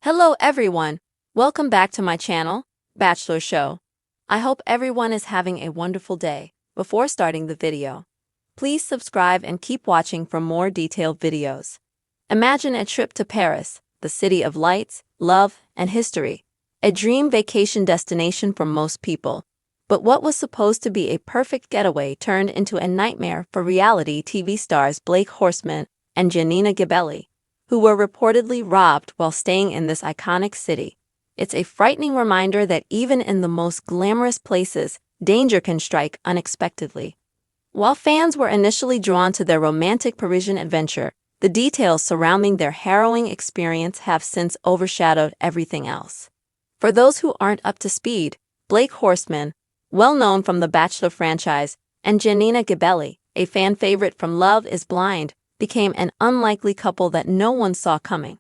Hello everyone, welcome back to my channel, Bachelor Show. I hope everyone is having a wonderful day. Before starting the video, please subscribe and keep watching for more detailed videos. Imagine a trip to Paris, the city of lights, love, and history. A dream vacation destination for most people. But what was supposed to be a perfect getaway turned into a nightmare for reality TV stars Blake Horstmann and Giannina Gibelli, who were reportedly robbed while staying in this iconic city. It's a frightening reminder that even in the most glamorous places, danger can strike unexpectedly. While fans were initially drawn to their romantic Parisian adventure, the details surrounding their harrowing experience have since overshadowed everything else. For those who aren't up to speed, Blake Horstmann, well known from the Bachelor franchise, and Giannina Gibelli, a fan favorite from Love is Blind, became an unlikely couple that no one saw coming.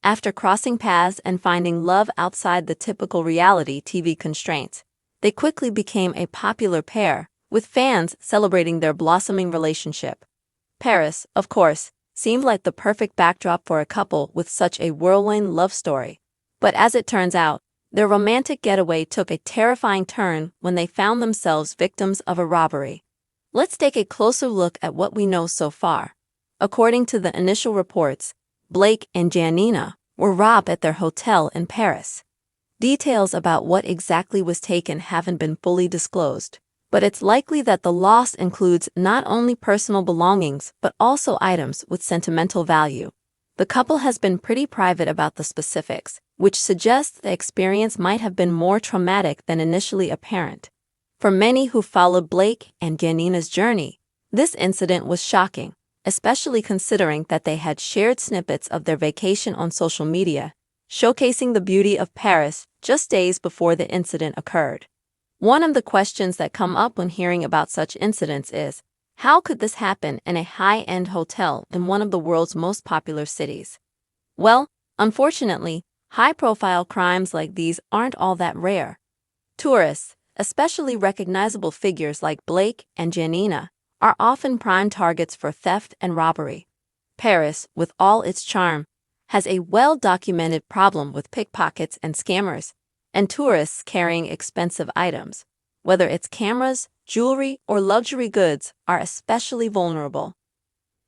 After crossing paths and finding love outside the typical reality TV constraints, they quickly became a popular pair, with fans celebrating their blossoming relationship. Paris, of course, seemed like the perfect backdrop for a couple with such a whirlwind love story. But as it turns out, their romantic getaway took a terrifying turn when they found themselves victims of a robbery. Let's take a closer look at what we know so far. According to the initial reports, Blake and Giannina were robbed at their hotel in Paris. Details about what exactly was taken haven't been fully disclosed, but it's likely that the loss includes not only personal belongings but also items with sentimental value. The couple has been pretty private about the specifics, which suggests the experience might have been more traumatic than initially apparent. For many who followed Blake and Giannina's journey, this incident was shocking, especially considering that they had shared snippets of their vacation on social media, showcasing the beauty of Paris just days before the incident occurred. One of the questions that come up when hearing about such incidents is, how could this happen in a high-end hotel in one of the world's most popular cities? Well, unfortunately, high-profile crimes like these aren't all that rare. Tourists, especially recognizable figures like Blake and Giannina, are often prime targets for theft and robbery. Paris, with all its charm, has a well-documented problem with pickpockets and scammers, and tourists carrying expensive items, whether it's cameras, jewelry, or luxury goods, are especially vulnerable.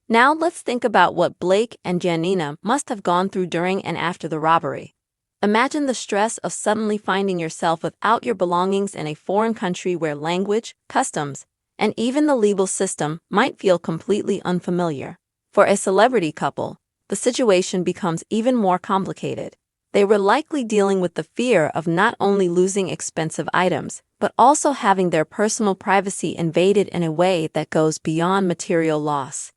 Now let's think about what Blake and Giannina must have gone through during and after the robbery. Imagine the stress of suddenly finding yourself without your belongings in a foreign country where language, customs, and even the legal system might feel completely unfamiliar. For a celebrity couple, the situation becomes even more complicated. They were likely dealing with the fear of not only losing expensive items, but also having their personal privacy invaded in a way that goes beyond material loss.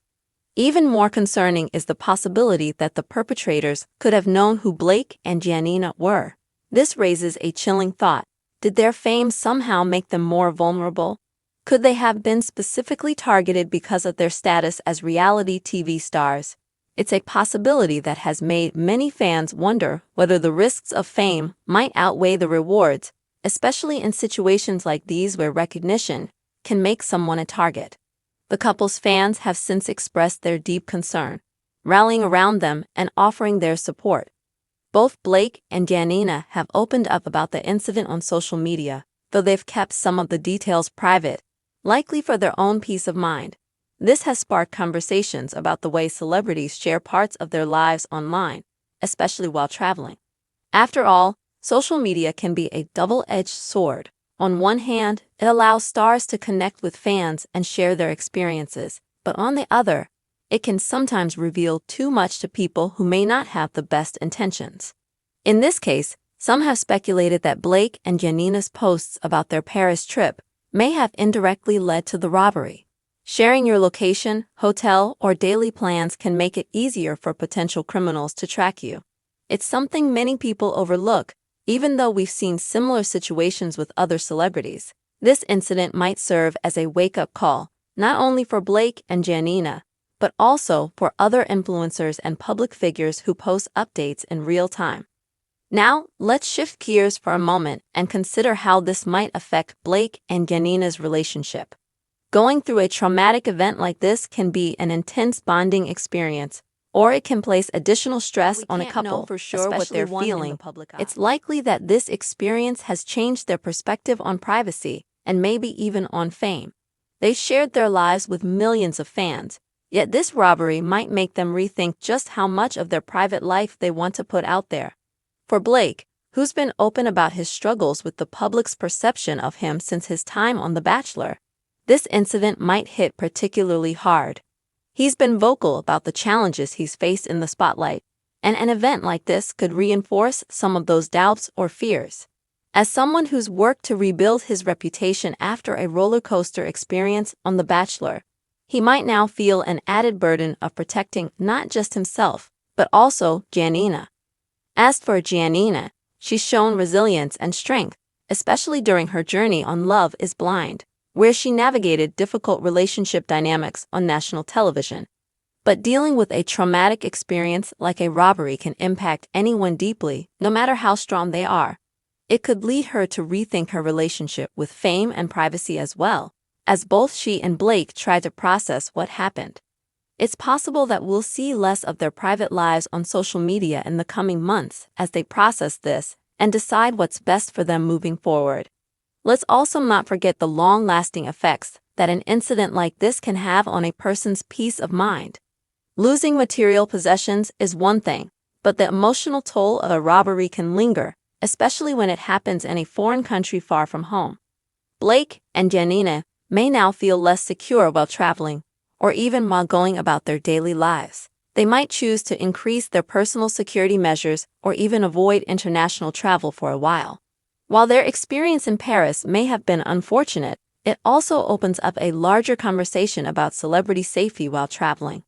Even more concerning is the possibility that the perpetrators could have known who Blake and Giannina were. This raises a chilling thought. Did their fame somehow make them more vulnerable? Could they have been specifically targeted because of their status as reality TV stars? It's a possibility that has made many fans wonder whether the risks of fame might outweigh the rewards, especially in situations like these where recognition can make someone a target. The couple's fans have since expressed their deep concern, rallying around them and offering their support. Both Blake and Giannina have opened up about the incident on social media, though they've kept some of the details private, likely for their own peace of mind. This has sparked conversations about the way celebrities share parts of their lives online, especially while traveling. After all, social media can be a double-edged sword. On one hand, it allows stars to connect with fans and share their experiences, but on the other, it can sometimes reveal too much to people who may not have the best intentions. In this case, some have speculated that Blake and Giannina's posts about their Paris trip may have indirectly led to the robbery. Sharing your location, hotel, or daily plans can make it easier for potential criminals to track you. It's something many people overlook, even though we've seen similar situations with other celebrities. This incident might serve as a wake-up call, not only for Blake and Giannina, but also for other influencers and public figures who post updates in real time. Now, let's shift gears for a moment and consider how this might affect Blake and Giannina's relationship. Going through a traumatic event like this can be an intense bonding experience, or it can place additional stress on a couple, for sure what especially they're one in the feeling. public eye. It's likely that this experience has changed their perspective on privacy and maybe even on fame. They shared their lives with millions of fans, yet this robbery might make them rethink just how much of their private life they want to put out there. For Blake, who's been open about his struggles with the public's perception of him since his time on The Bachelor, this incident might hit particularly hard. He's been vocal about the challenges he's faced in the spotlight, and an event like this could reinforce some of those doubts or fears. As someone who's worked to rebuild his reputation after a roller coaster experience on The Bachelor, he might now feel an added burden of protecting not just himself, but also Giannina. As for Giannina, she's shown resilience and strength, especially during her journey on Love is Blind, where she navigated difficult relationship dynamics on national television. But dealing with a traumatic experience like a robbery can impact anyone deeply, no matter how strong they are. It could lead her to rethink her relationship with fame and privacy as well, as both she and Blake try to process what happened. It's possible that we'll see less of their private lives on social media in the coming months as they process this and decide what's best for them moving forward. Let's also not forget the long-lasting effects that an incident like this can have on a person's peace of mind. Losing material possessions is one thing, but the emotional toll of a robbery can linger, especially when it happens in a foreign country far from home. Blake and Giannina may now feel less secure while traveling, or even while going about their daily lives. They might choose to increase their personal security measures or even avoid international travel for a while. While their experience in Paris may have been unfortunate, it also opens up a larger conversation about celebrity safety while traveling.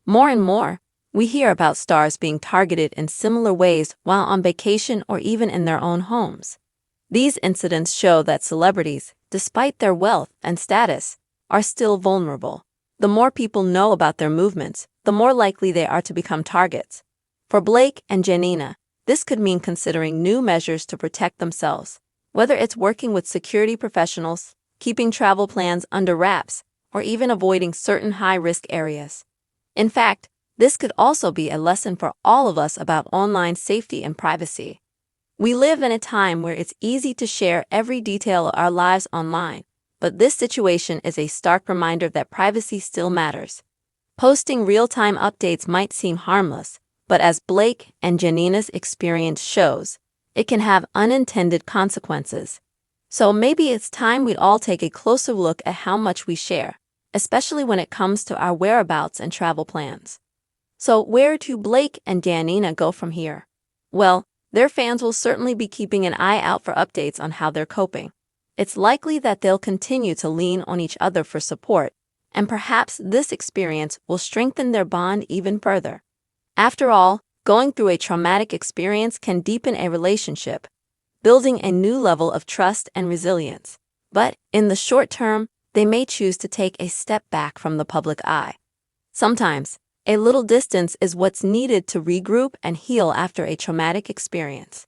More and more, we hear about stars being targeted in similar ways while on vacation or even in their own homes. These incidents show that celebrities, despite their wealth and status, are still vulnerable. The more people know about their movements, the more likely they are to become targets. For Blake and Giannina, this could mean considering new measures to protect themselves, whether it's working with security professionals, keeping travel plans under wraps, or even avoiding certain high-risk areas. In fact, this could also be a lesson for all of us about online safety and privacy. We live in a time where it's easy to share every detail of our lives online, but this situation is a stark reminder that privacy still matters. Posting real-time updates might seem harmless, but as Blake and Giannina's experience shows, it can have unintended consequences. So maybe it's time we all take a closer look at how much we share, especially when it comes to our whereabouts and travel plans. So where do Blake and Giannina go from here? Well, their fans will certainly be keeping an eye out for updates on how they're coping. It's likely that they'll continue to lean on each other for support, and perhaps this experience will strengthen their bond even further. After all, going through a traumatic experience can deepen a relationship, building a new level of trust and resilience. But in the short term, they may choose to take a step back from the public eye. Sometimes, a little distance is what's needed to regroup and heal after a traumatic experience.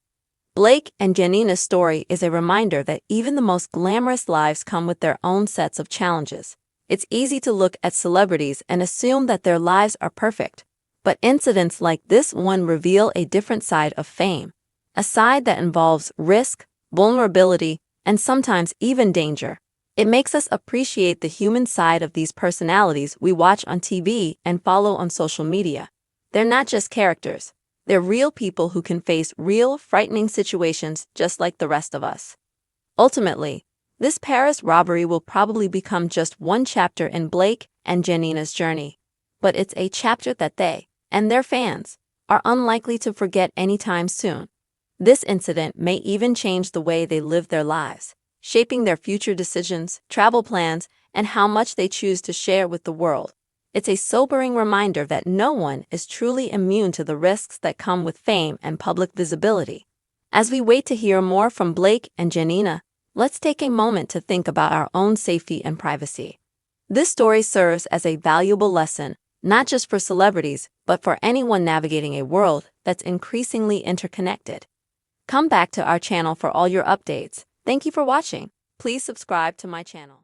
Blake and Giannina's story is a reminder that even the most glamorous lives come with their own sets of challenges. It's easy to look at celebrities and assume that their lives are perfect, but incidents like this one reveal a different side of fame, a side that involves risk, vulnerability, and sometimes even danger. It makes us appreciate the human side of these personalities we watch on TV and follow on social media. They're not just characters. They're real people who can face real, frightening situations just like the rest of us. Ultimately, this Paris robbery will probably become just one chapter in Blake and Giannina's journey, but it's a chapter that they, and their fans, are unlikely to forget anytime soon. This incident may even change the way they live their lives, shaping their future decisions, travel plans, and how much they choose to share with the world. It's a sobering reminder that no one is truly immune to the risks that come with fame and public visibility. As we wait to hear more from Blake and Giannina, let's take a moment to think about our own safety and privacy. This story serves as a valuable lesson, not just for celebrities, but for anyone navigating a world that's increasingly interconnected. Come back to our channel for all your updates. Thank you for watching. Please subscribe to my channel.